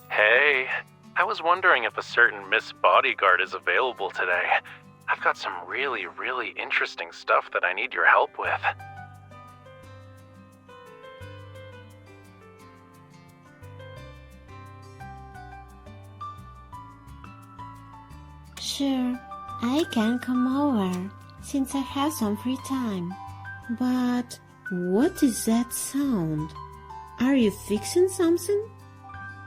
Hey, I was wondering if a certain Miss Bodyguard is available today. I've got some really interesting stuff that I need your help with. Sure, I can come over, since I have some free time. But what is that sound? Are you fixing something?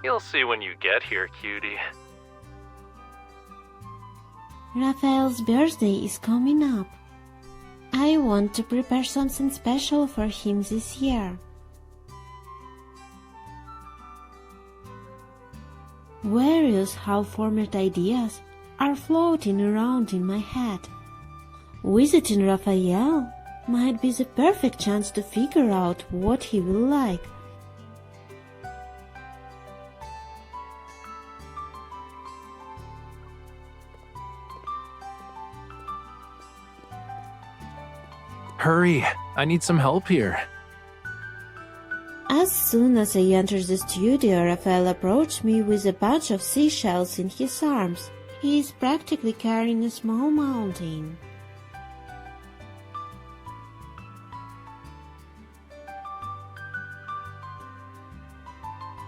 You'll see when you get here, cutie. Rafayel's birthday is coming up. I want to prepare something special for him this year. Various half-formed ideas are floating around in my head. Visiting Rafayel might be the perfect chance to figure out what he will like. Hurry, I need some help here. As soon as I entered the studio, Rafayel approached me with a bunch of seashells in his arms. He is practically carrying a small mountain.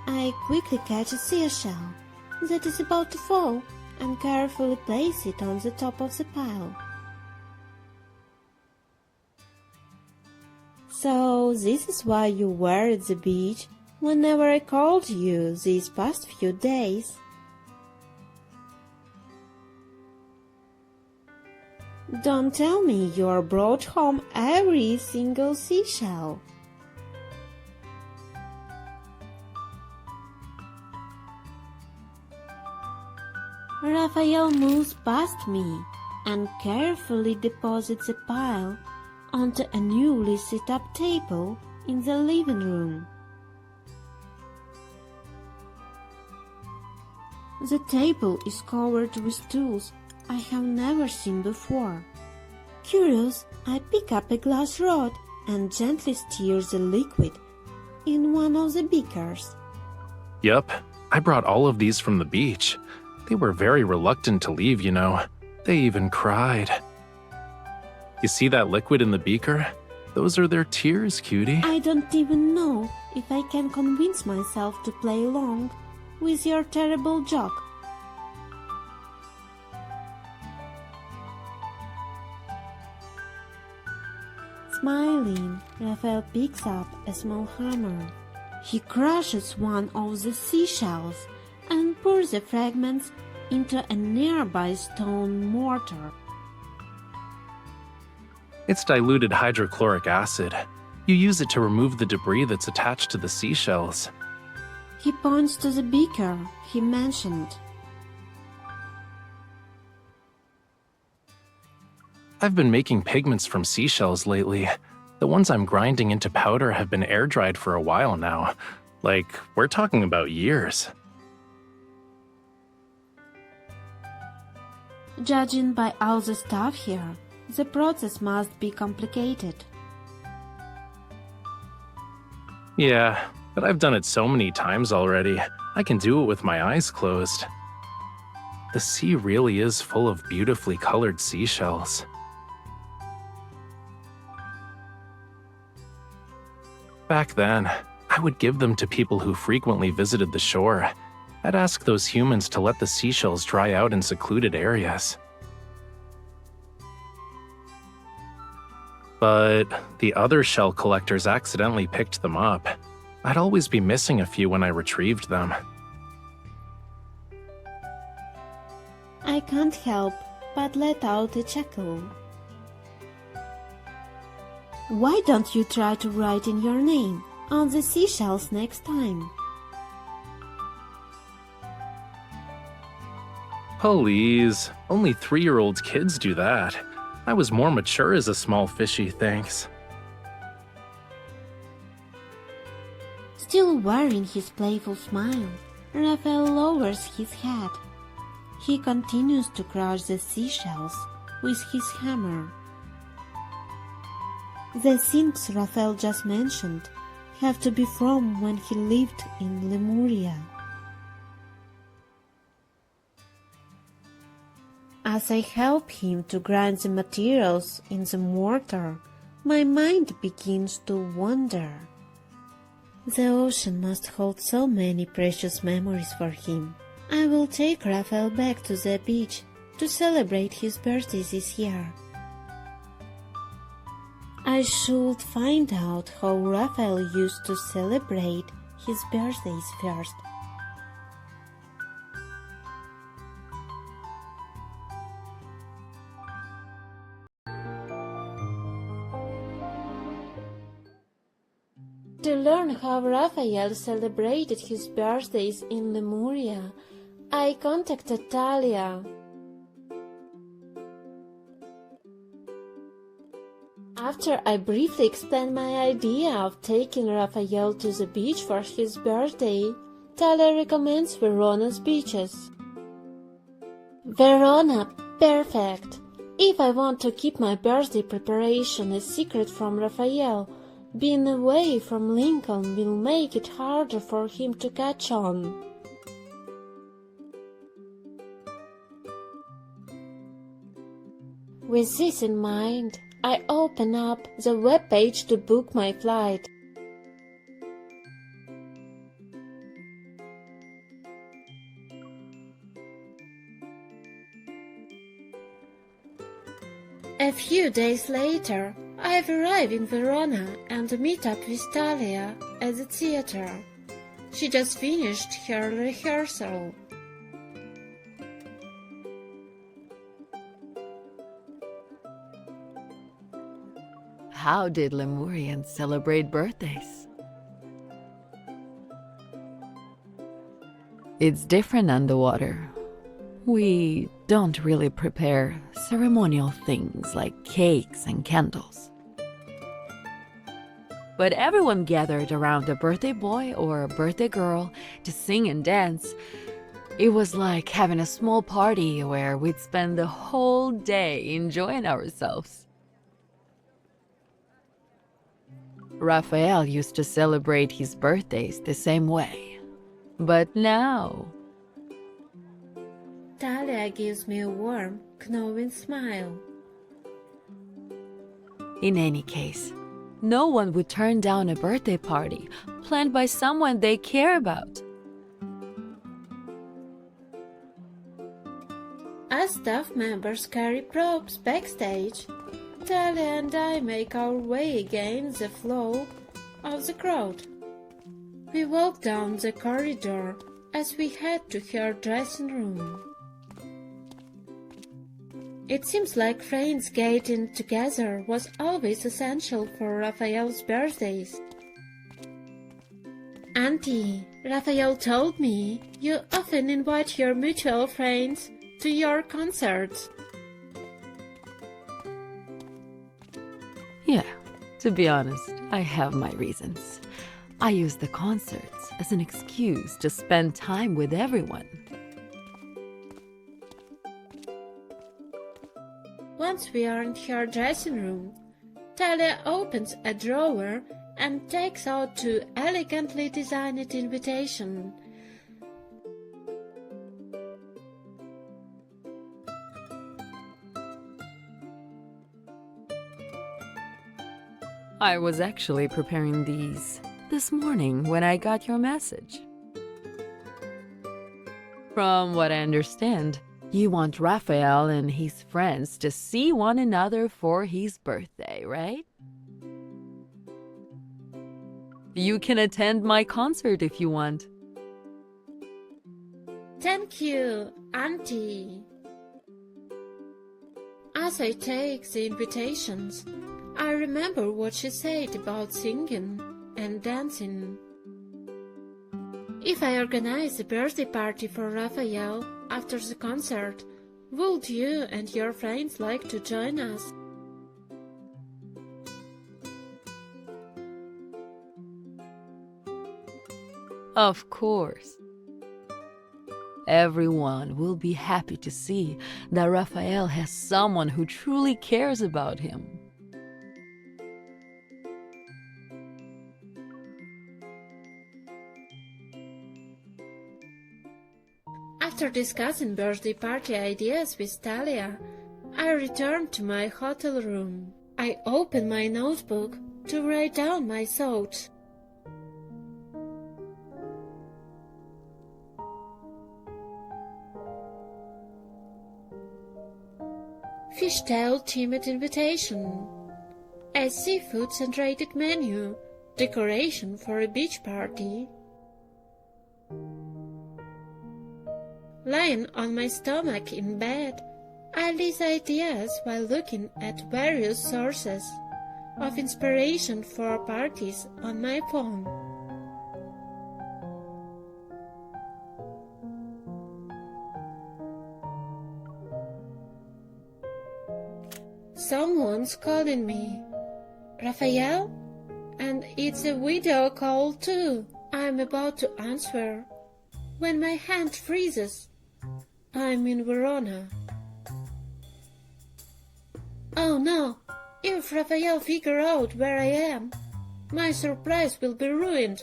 I quickly catch a seashell that is about to fall and carefully place it on the top of the pile. So this is why you were at the beach whenever I called you these past few days. Don't tell me you brought home every single seashell. Rafayel moves past me and carefully deposits the pile onto a newly set up table in the living room. The table is covered with tools I have never seen before. Curious, I pick up a glass rod and gently stir the liquid in one of the beakers. Yup, I brought all of these from the beach. They were very reluctant to leave, you know. They even cried. You see that liquid in the beaker? Those are their tears, cutie. I don't even know if I can convince myself to play along with your terrible joke. Smiling, Rafayel picks up a small hammer. He crushes one of the seashells and pours the fragments into a nearby stone mortar. It's diluted hydrochloric acid. You use it to remove the debris that's attached to the seashells. He points to the beaker he mentioned. I've been making pigments from seashells lately. The ones I'm grinding into powder have been air-dried for a while now. Like, we're talking about years. Judging by all the stuff here, the process must be complicated. Yeah, but I've done it so many times already. I can do it with my eyes closed. The sea really is full of beautifully colored seashells. Back then, I would give them to people who frequently visited the shore. I'd ask those humans to let the seashells dry out in secluded areas. But the other shell collectors accidentally picked them up. I'd always be missing a few when I retrieved them. I can't help but let out a chuckle. Why don't you try to write in your name on the seashells next time? Please, only 3-year-old kids do that. I was more mature as a small fishy, thanks. Still wearing his playful smile, Rafayel lowers his head. He continues to crush the seashells with his hammer. The things Raphael just mentioned have to be from when he lived in Lemuria. As I help him to grind the materials in the mortar, my mind begins to wander. The ocean must hold so many precious memories for him. I will take Raphael back to the beach to celebrate his birthday this year. I should find out how Raphael used to celebrate his birthdays first. To learn how Raphael celebrated his birthdays in Lemuria, I contacted Talia. After I briefly explained my idea of taking Raphael to the beach for his birthday, Talia recommends Verona's beaches. Verona, perfect! If I want to keep my birthday preparation a secret from Raphael, being away from Lincoln will make it harder for him to catch on. With this in mind, I open up the webpage to book my flight. A few days later, I arrive in Verona and meet up with Talia at the theater. She just finished her rehearsal. How did Lemurians celebrate birthdays? It's different underwater. We don't really prepare ceremonial things like cakes and candles. But everyone gathered around a birthday boy or a birthday girl to sing and dance. It was like having a small party where we'd spend the whole day enjoying ourselves. Raphael used to celebrate his birthdays the same way. But now... Talia gives me a warm, knowing smile. In any case, no one would turn down a birthday party planned by someone they care about. As staff members carry props backstage, Talia and I make our way against the flow of the crowd. We walk down the corridor as we head to her dressing room. It seems like friends getting together was always essential for Raphael's birthdays. Auntie, Raphael told me you often invite your mutual friends to your concerts. Yeah, to be honest, I have my reasons. I use the concerts as an excuse to spend time with everyone. Once we are in her dressing room, Talia opens a drawer and takes out two elegantly designed invitations. I was actually preparing these this morning when I got your message. From what I understand, you want Raphael and his friends to see one another for his birthday, right? You can attend my concert if you want. Thank you, Auntie. As I take the invitations, I remember what she said about singing and dancing. If I organize a birthday party for Raphael after the concert, would you and your friends like to join us? Of course. Everyone will be happy to see that Raphael has someone who truly cares about him. After discussing birthday party ideas with Talia, I returned to my hotel room. I opened my notebook to write down my thoughts. Fishtail themed invitation. A seafood-centrated menu. Decoration for a beach party. Lying on my stomach in bed, I list ideas while looking at various sources of inspiration for parties on my phone. Someone's calling me. Rafayel? And it's a video call too. I'm about to answer when my hand freezes. I'm in Verona. Oh no! If Rafayel figures out where I am, my surprise will be ruined.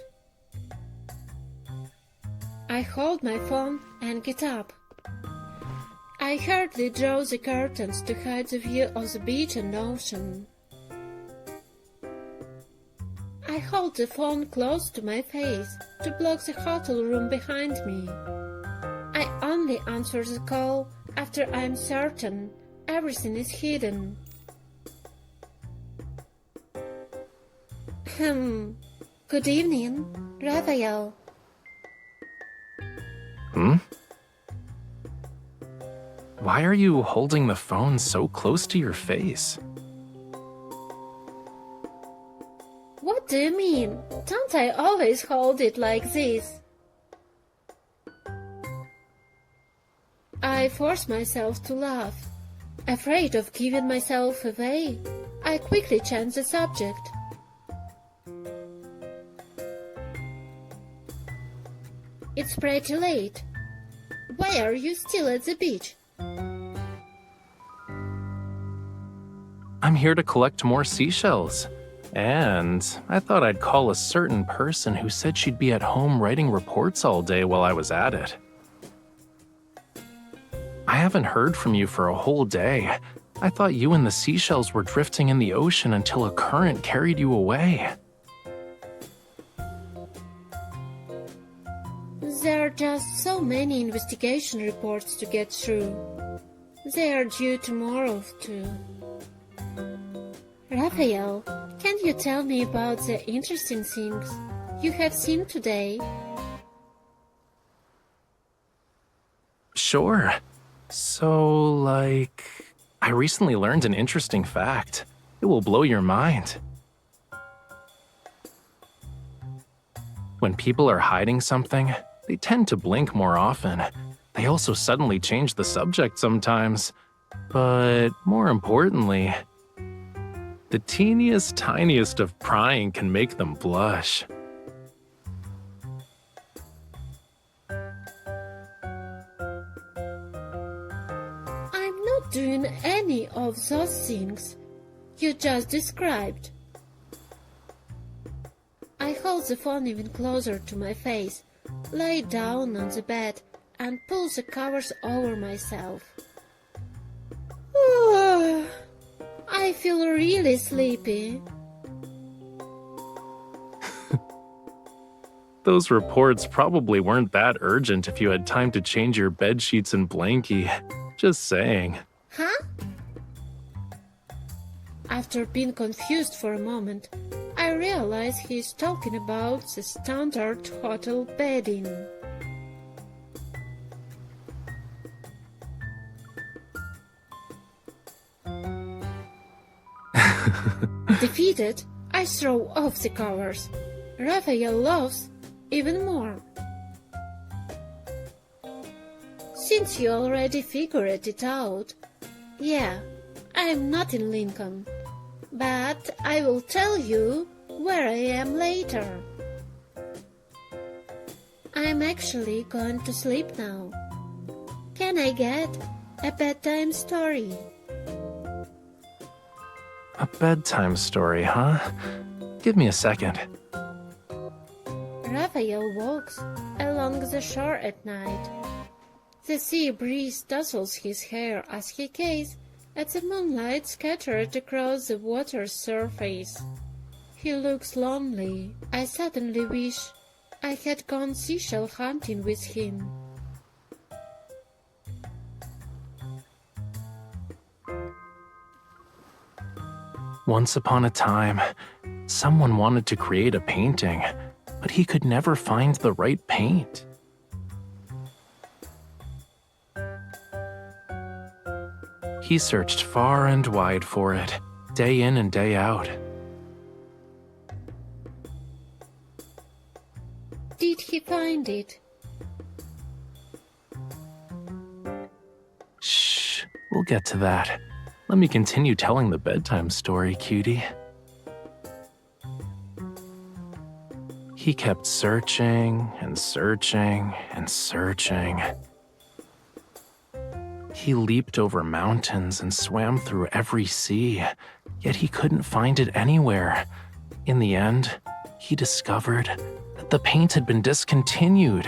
I hold my phone and get up. I hurriedly draw the curtains to hide the view of the beach and ocean. I hold the phone close to my face to block the hotel room behind me. I only answer the call after I'm certain everything is hidden. Good evening, Rafayel. Why are you holding the phone so close to your face? What do you mean? Don't I always hold it like this? I force myself to laugh. Afraid of giving myself away, I quickly change the subject. It's pretty late. Why are you still at the beach? I'm here to collect more seashells. And I thought I'd call a certain person who said she'd be at home writing reports all day while I was at it. I haven't heard from you for a whole day. I thought you and the seashells were drifting in the ocean until a current carried you away. There are just so many investigation reports to get through. They are due tomorrow too. Rafayel, can you tell me about the interesting things you have seen today? Sure. So, I recently learned an interesting fact. It will blow your mind. When people are hiding something, they tend to blink more often. They also suddenly change the subject sometimes. But more importantly, the teeniest, tiniest of prying can make them blush. I'm not doing any of those things you just described. I hold the phone even closer to my face, lie down on the bed, and pull the covers over myself. I feel really sleepy. Those reports probably weren't that urgent if you had time to change your bed sheets and blankie. Just saying. Huh? After being confused for a moment, I realize he's talking about the standard hotel bedding. Defeated, I throw off the covers. Rafayel laughs even more. Since you already figured it out, yeah, I'm not in Lincoln, but I will tell you where I am later. I'm actually going to sleep now. Can I get a bedtime story? A bedtime story, huh? Give me a second. Rafayel walks along the shore at night, The sea breeze tousles his hair as he gazes at the moonlight scattered across the water's surface. He looks lonely. I suddenly wish I had gone seashell hunting with him. Once upon a time, someone wanted to create a painting, but he could never find the right paint. He searched far and wide for it, day in and day out. Did he find it? Shh, we'll get to that. Let me continue telling the bedtime story, cutie. He kept searching and searching and searching. He leaped over mountains and swam through every sea, yet he couldn't find it anywhere. In the end, he discovered that the paint had been discontinued.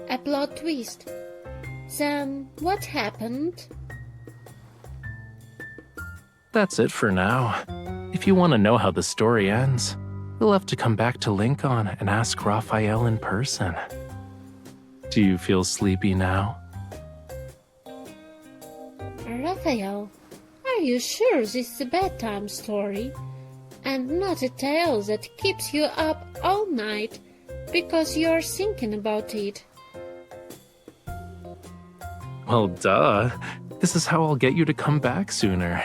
A plot twist. Then what happened? That's it for now. If you want to know how the story ends, you'll have to come back to Lincoln and ask Rafayel in person. Do you feel sleepy now? Rafayel, are you sure this is a bedtime story and not a tale that keeps you up all night because you're thinking about it? Well, duh. This is how I'll get you to come back sooner.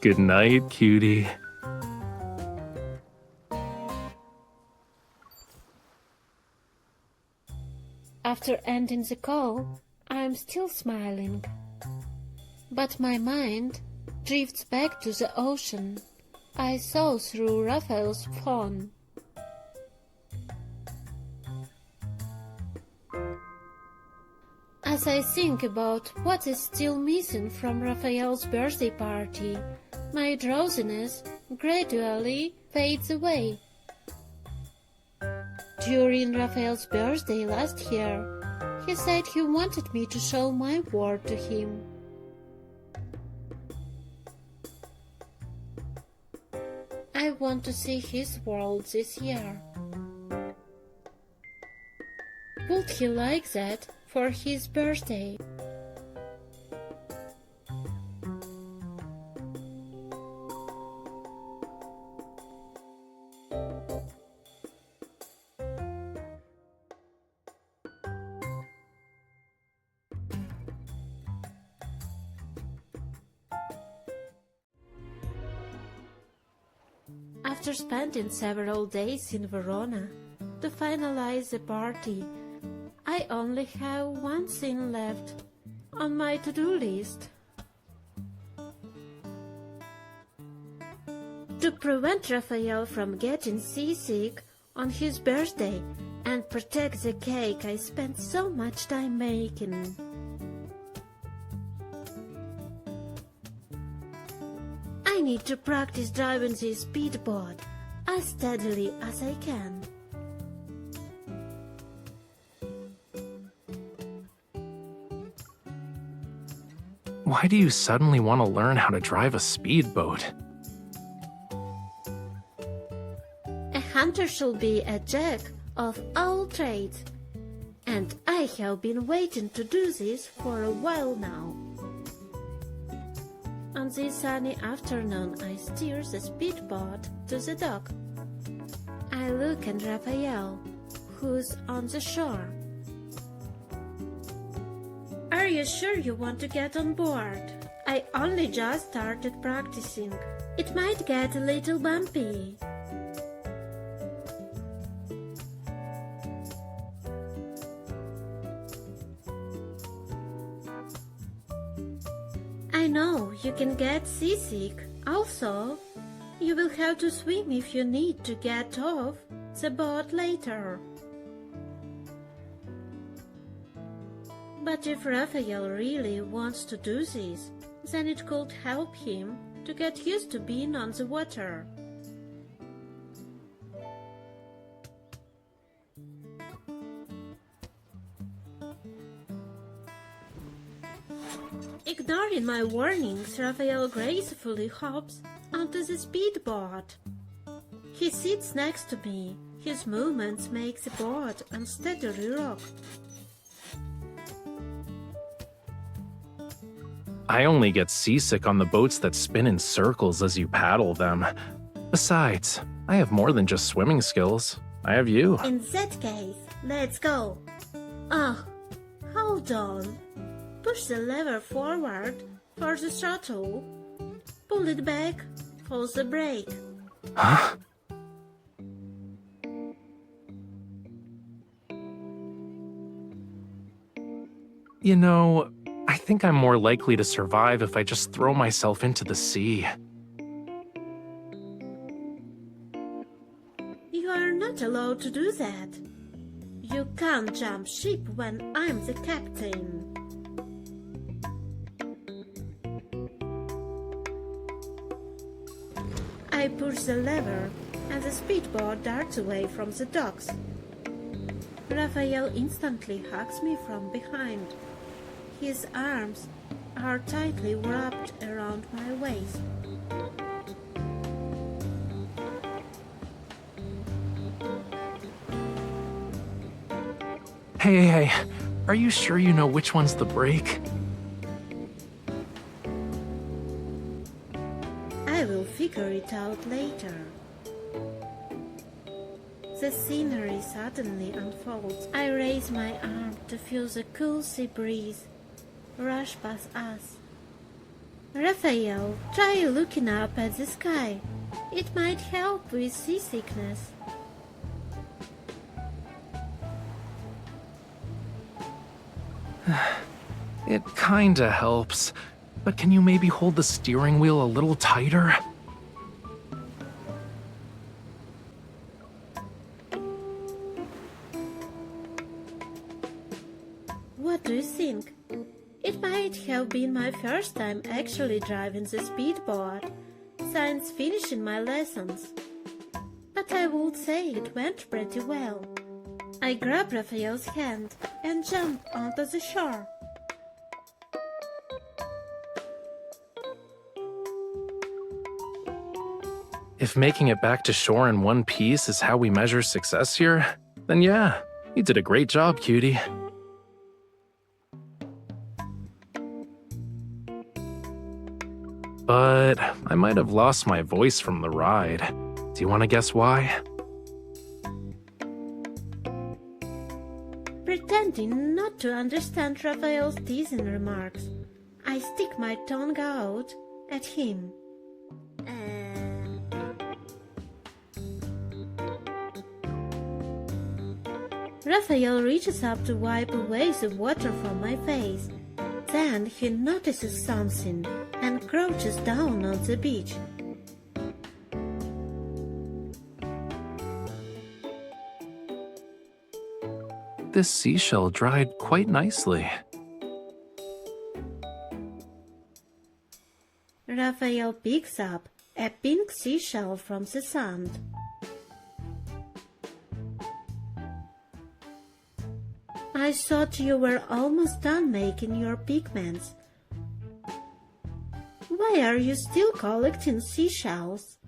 Good night, cutie. After ending the call, I'm still smiling. But my mind drifts back to the ocean I saw through Raphael's phone. As I think about what is still missing from Raphael's birthday party, my drowsiness gradually fades away. During Raphael's birthday last year, he said he wanted me to show my world to him. I want to see his world this year. Would he like that for his birthday? After spending several days in Verona to finalize the party, I only have one thing left on my to-do list. To prevent Raphael from getting seasick on his birthday and protect the cake I spent so much time making. I need to practice driving this speedboat as steadily as I can. Why do you suddenly want to learn how to drive a speedboat? A hunter should be a jack of all trades, and I have been waiting to do this for a while now. On this sunny afternoon, I steer the speedboat to the dock. I look at Raphael, who's on the shore. Are you sure you want to get on board? I only just started practicing. It might get a little bumpy. I know you can get seasick. Also, you will have to swim if you need to get off the boat later. But if Raphael really wants to do this, then it could help him to get used to being on the water. Ignoring my warnings, Raphael gracefully hops onto the speedboat. He sits next to me. His movements make the boat unsteadily rock. I only get seasick on the boats that spin in circles as you paddle them. Besides, I have more than just swimming skills. I have you. In that case, let's go. Oh, hold on. Push the lever forward for the throttle. Pull it back for the brake. Huh? You know, I think I'm more likely to survive if I just throw myself into the sea. You are not allowed to do that. You can't jump ship when I'm the captain. I push the lever and the speedboat darts away from the docks. Raphael instantly hugs me from behind. His arms are tightly wrapped around my waist. Hey, are you sure you know which one's the brake? I will figure it out later. The scenery suddenly unfolds. I raise my arm to feel the cool sea breeze rush past us. Raphael, try looking up at the sky. It might help with seasickness. It kinda helps, but can you maybe hold the steering wheel a little tighter? What do you think? It might have been my first time actually driving the speedboat since finishing my lessons. But I would say it went pretty well. I grab Raphael's hand and jump onto the shore. If making it back to shore in one piece is how we measure success here, then yeah, you did a great job, cutie. But I might have lost my voice from the ride. Do you want to guess why? Pretending not to understand Raphael's teasing remarks, I stick my tongue out at him. Raphael reaches up to wipe away the water from my face. Then he notices something and crouches down on the beach. This seashell dried quite nicely. Raphael picks up a pink seashell from the sand. I thought you were almost done making your pigments. Why are you still collecting seashells?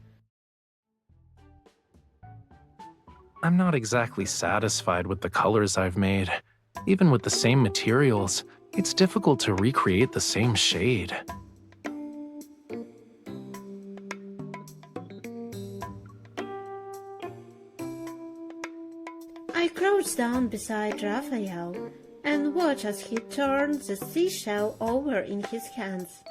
I'm not exactly satisfied with the colors I've made. Even with the same materials, it's difficult to recreate the same shade. I crouch down beside Raphael and watch as he turns the seashell over in his hands.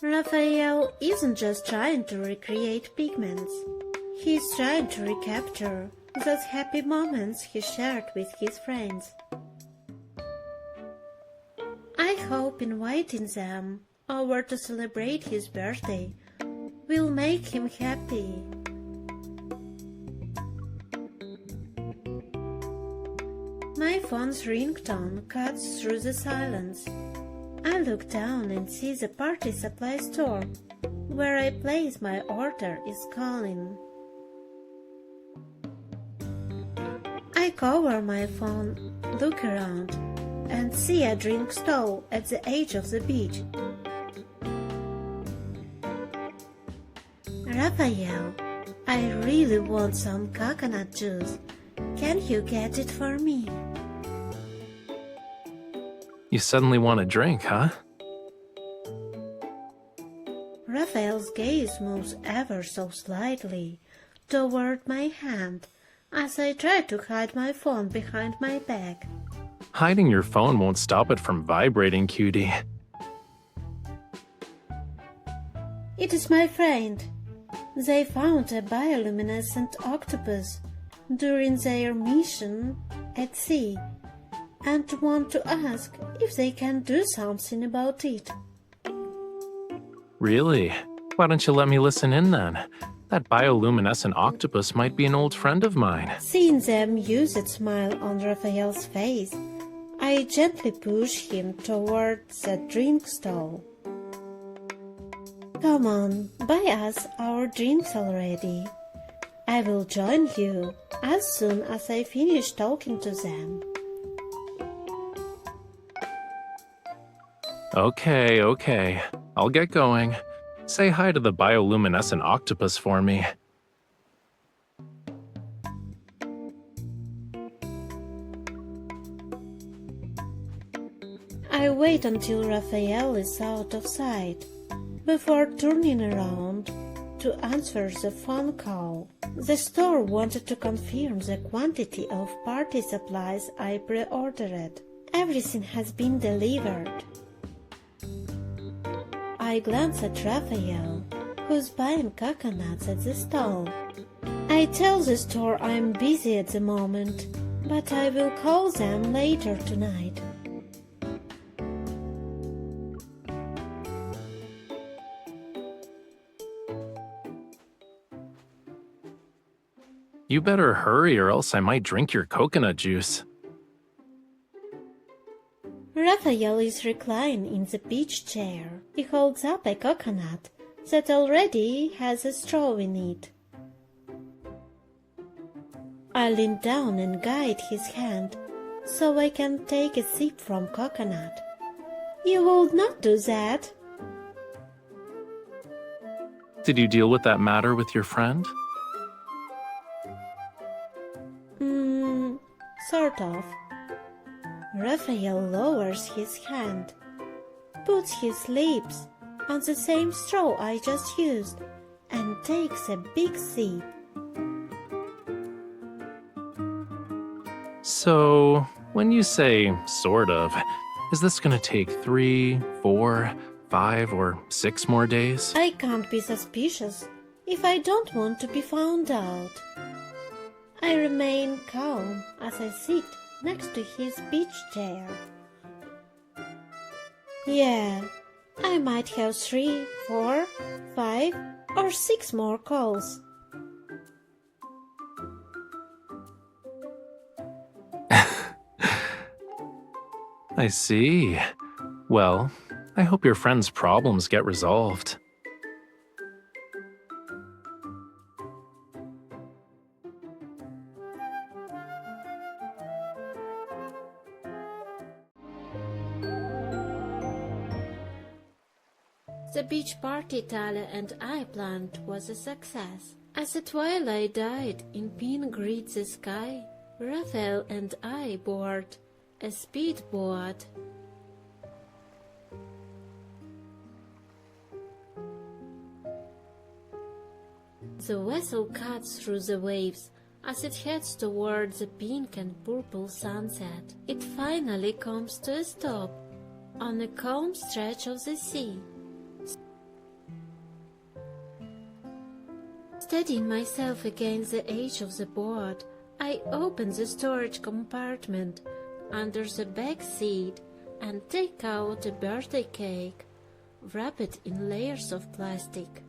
Raphael isn't just trying to recreate pigments. He's trying to recapture those happy moments he shared with his friends. I hope inviting them over to celebrate his birthday will make him happy. My phone's ringtone cuts through the silence. I look down and see the party supply store where I place my order is calling. I cover my phone, look around. and see a drink stall at the edge of the beach. Raphael, I really want some coconut juice. Can you get it for me? You suddenly want a drink, huh? Raphael's gaze moves ever so slightly toward my hand as I try to hide my phone behind my back. Hiding your phone won't stop it from vibrating, cutie. It is my friend. They found a bioluminescent octopus during their mission at sea and want to ask if they can do something about it. Really? Why don't you let me listen in then? That bioluminescent octopus might be an old friend of mine. Seeing the amused smile on Raphael's face, I gently push him toward the drink stall. Come on, buy us our drinks already. I will join you as soon as I finish talking to them. Okay. I'll get going. Say hi to the bioluminescent octopus for me. I wait until Raphael is out of sight before turning around to answer the phone call. The store wanted to confirm the quantity of party supplies I pre-ordered. Everything has been delivered. I glance at Raphael, who's buying coconuts at the stall. I tell the store I'm busy at the moment, but I will call them later tonight. You better hurry or else I might drink your coconut juice. Raphael is reclined in the beach chair. He holds up a coconut that already has a straw in it. I lean down and guide his hand so I can take a sip from coconut. You would not do that. Did you deal with that matter with your friend? Sort of. Raphael lowers his hand, puts his lips on the same straw I just used, and takes a big sip. So, when you say sort of, is this gonna take 3, 4, 5, or 6 more days? I can't be suspicious if I don't want to be found out. I remain calm as I sit next to his beach chair. Yeah, I might have 3, 4, 5, or 6 more calls. I see. Well, I hope your friend's problems get resolved. The beach party Talia and I planned was a success. As the twilight died in pink grid the sky, Raphael and I boarded a speedboat. The vessel cuts through the waves as it heads towards the pink and purple sunset. It finally comes to a stop on a calm stretch of the sea. Steadying myself against the edge of the boat, I open the storage compartment under the back seat and take out a birthday cake, wrap it in layers of plastic.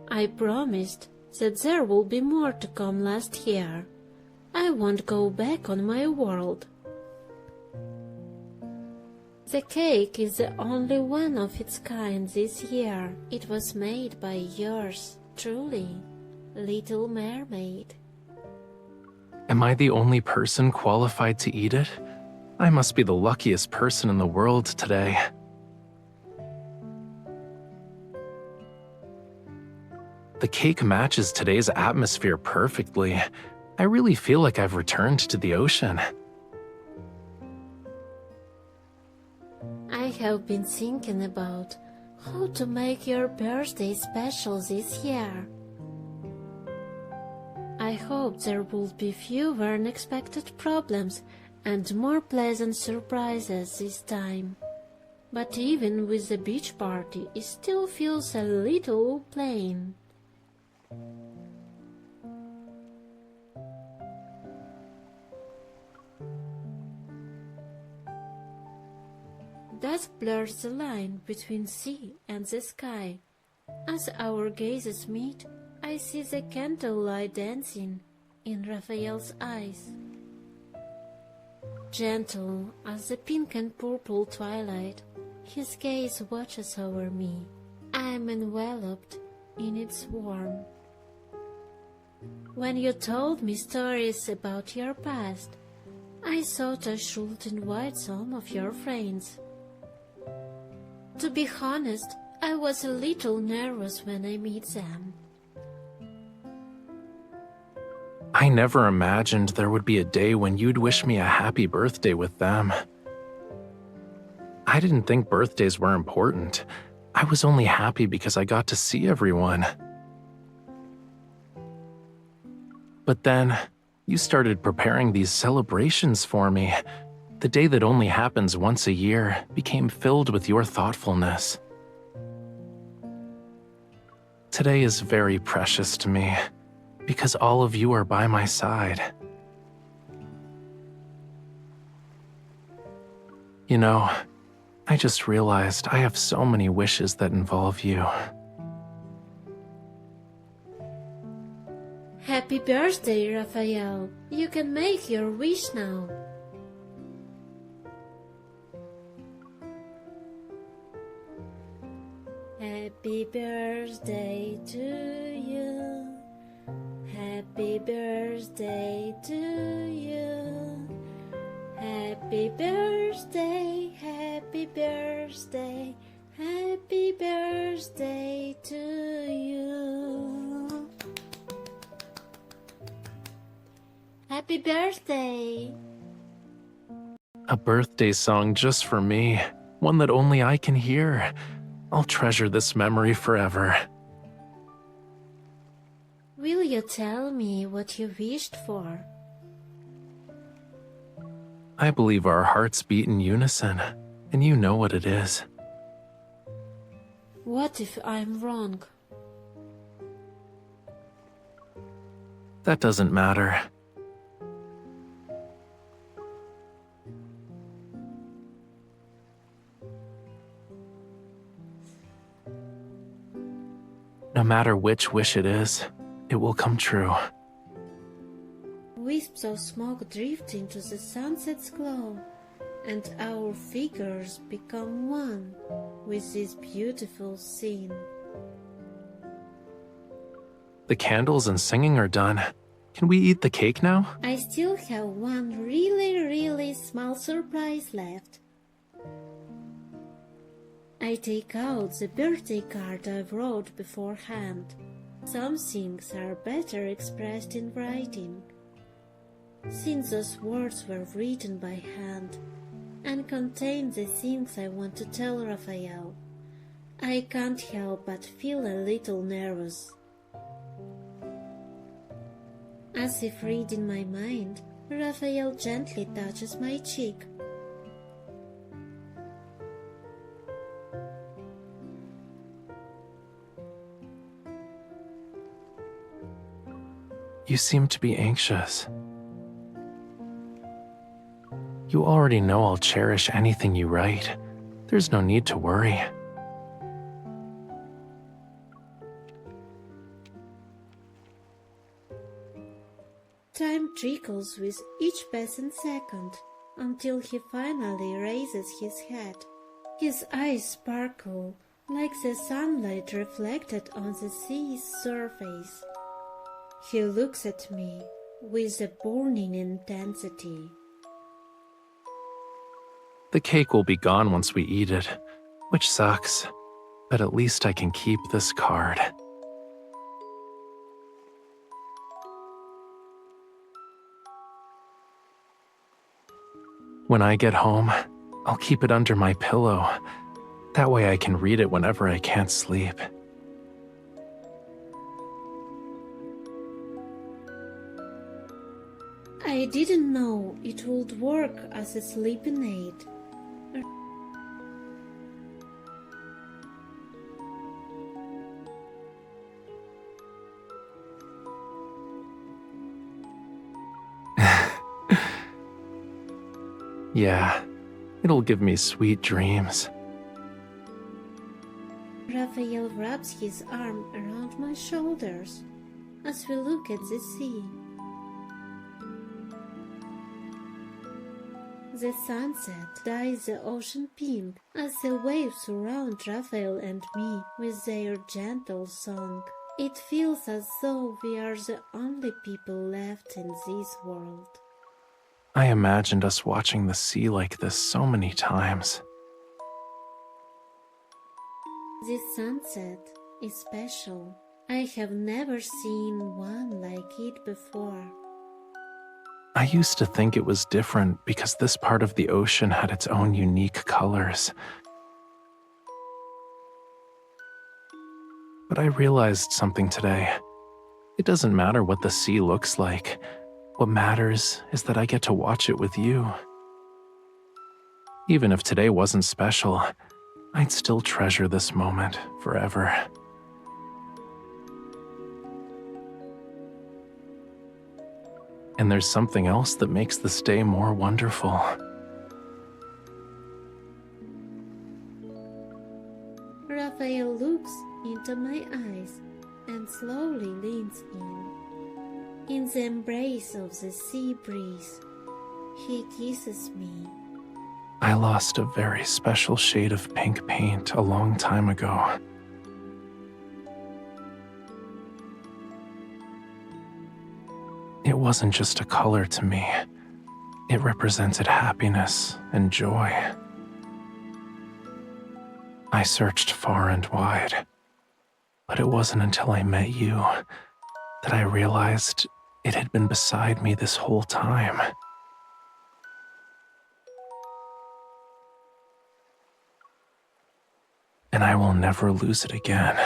I promised that there will be more to come last year. I won't go back on my word. The cake is the only one of its kind this year. It was made by yours truly, Little Mermaid. Am I the only person qualified to eat it? I must be the luckiest person in the world today. The cake matches today's atmosphere perfectly. I really feel like I've returned to the ocean. I have been thinking about how to make your birthday special this year. I hope there will be fewer unexpected problems and more pleasant surprises this time. But even with the beach party, it still feels a little plain. Dusk blurs the line between sea and the sky. As our gazes meet, I see the candlelight dancing in Rafayel's eyes. Gentle as the pink and purple twilight, his gaze watches over me. I am enveloped in its warmth. When you told me stories about your past, I thought I should invite some of your friends. To be honest, I was a little nervous when I meet them. I never imagined there would be a day when you'd wish me a happy birthday with them. I didn't think birthdays were important. I was only happy because I got to see everyone. But then, you started preparing these celebrations for me. The day that only happens once a year became filled with your thoughtfulness. Today is very precious to me, because all of you are by my side. You know, I just realized I have so many wishes that involve you. Happy birthday, Raphael. You can make your wish now. Happy birthday to you. Happy birthday to you. Happy birthday, happy birthday, happy birthday to you. Happy birthday! A birthday song just for me, one that only I can hear. I'll treasure this memory forever. Will you tell me what you wished for? I believe our hearts beat in unison, and you know what it is. What if I'm wrong? That doesn't matter. No matter which wish it is, it will come true. Wisps of smoke drift into the sunset's glow, and our figures become one with this beautiful scene. The candles and singing are done. Can we eat the cake now? I still have one really small surprise left. I take out the birthday card I wrote beforehand. Some things are better expressed in writing. Since those words were written by hand and contain the things I want to tell Raphael, I can't help but feel a little nervous. As if reading my mind, Raphael gently touches my cheek. You seem to be anxious. You already know I'll cherish anything you write. There's no need to worry. Time trickles with each passing second until he finally raises his head. His eyes sparkle like the sunlight reflected on the sea's surface. He looks at me with a burning intensity. The cake will be gone once we eat it, which sucks, but at least I can keep this card. When I get home, I'll keep it under my pillow. That way I can read it whenever I can't sleep. I didn't know it would work as a sleeping aid. Yeah, it'll give me sweet dreams. Raphael wraps his arm around my shoulders as we look at the sea. The sunset dyes the ocean pink as the waves surround Raphael and me with their gentle song. It feels as though we are the only people left in this world. I imagined us watching the sea like this so many times. This sunset is special. I have never seen one like it before. I used to think it was different because this part of the ocean had its own unique colors. But I realized something today. It doesn't matter what the sea looks like. What matters is that I get to watch it with you. Even if today wasn't special, I'd still treasure this moment forever. And there's something else that makes this day more wonderful. Raphael looks into my eyes and slowly leans in the embrace of the sea breeze. He kisses me. I lost a very special shade of pink paint a long time ago. It wasn't just a color to me. It represented happiness and joy. I searched far and wide, but it wasn't until I met you that I realized it had been beside me this whole time. And I will never lose it again.